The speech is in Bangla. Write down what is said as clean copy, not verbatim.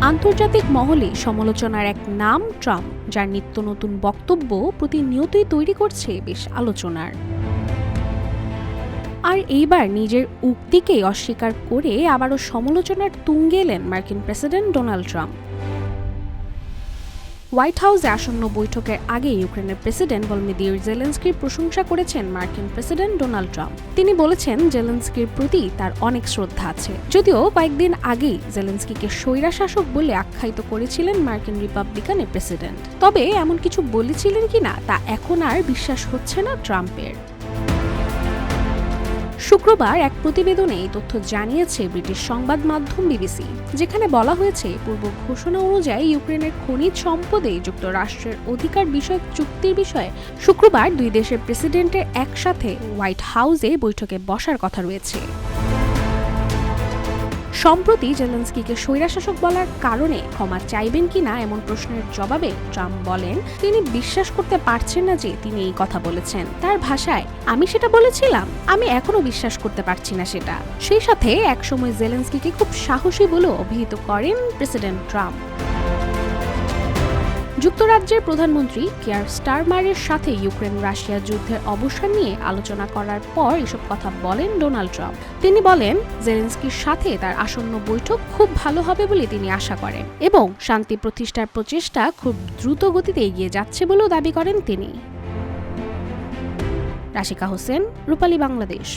আন্তর্জাতিক মহলে সমালোচনার এক নাম ট্রাম্প, যার নিত্য নতুন বক্তব্য প্রতিনিয়তই তৈরি করছে বেশ আলোচনার। আর এইবার নিজের উক্তিকেই অস্বীকার করে আবারও সমালোচনার তুঙ্গে এলেন মার্কিন প্রেসিডেন্ট ডোনাল্ড ট্রাম্প। হোয়াইট হাউসে আসন্ন বৈঠকের আগে ইউক্রেনের প্রেসিডেন্ট ভলোদিমির জেলেনস্কির প্রশংসা করেছেন মার্কিন প্রেসিডেন্ট ডোনাল্ড ট্রাম্প। তিনি বলেছেন জেলেনস্কির প্রতি তার অনেক শ্রদ্ধা আছে। যদিও কয়েকদিন আগেই জেলেনস্কিকে স্বৈরশাসক বলে আখ্যায়িত করেছিলেন মার্কিন রিপাবলিকানের প্রেসিডেন্ট। তবে এমন কিছু বলেছিলেন কিনা তা এখন আর বিশ্বাস হচ্ছে না ট্রাম্পের। শুক্রবার এক প্রতিবেদনে এই তথ্য জানিয়েছে ব্রিটিশ সংবাদ মাধ্যম বিবিসি, যেখানে বলা হয়েছে পূর্ব ঘোষণা অনুযায়ী ইউক্রেনের খনিজ সম্পদে যুক্তরাষ্ট্রের অধিকার বিষয়ক চুক্তির বিষয়ে শুক্রবার দুই দেশের প্রেসিডেন্টের একসাথে হোয়াইট হাউসে বৈঠকে বসার কথা রয়েছে। সম্প্রতি জেলেনস্কিকে স্বৈরশাসক বলার কারণে ক্ষমা চাইবেন কিনা এমন প্রশ্নের জবাবে ট্রাম্প বলেন তিনি বিশ্বাস করতে পারছেন না যে তিনি এই কথা বলেছেন। তার ভাষায়, আমি সেটা বলেছিলাম, আমি এখনো বিশ্বাস করতে পারছি না সেটা। সেই সাথে একসময় জেলেনস্কিকে খুব সাহসী বলে অভিহিত করেন প্রেসিডেন্ট ট্রাম্প। যুক্তরাজ্যের প্রধানমন্ত্রী কিয়ার স্টারমারের সাথে ইউক্রেন রাশিয়া যুদ্ধের অবসান নিয়ে আলোচনা করার পর এসব কথা বলেন ডোনাল্ড ট্রাম্প। তিনি বলেন জেলেনস্কির সাথে তার আসন্ন বৈঠক খুব ভালো হবে বলে তিনি আশা করেন এবং শান্তি প্রতিষ্ঠার প্রচেষ্টা খুব দ্রুত গতিতে এগিয়ে যাচ্ছে বলেও দাবি করেন তিনি। রাশিকা হোসেন, রূপালী বাংলাদেশ।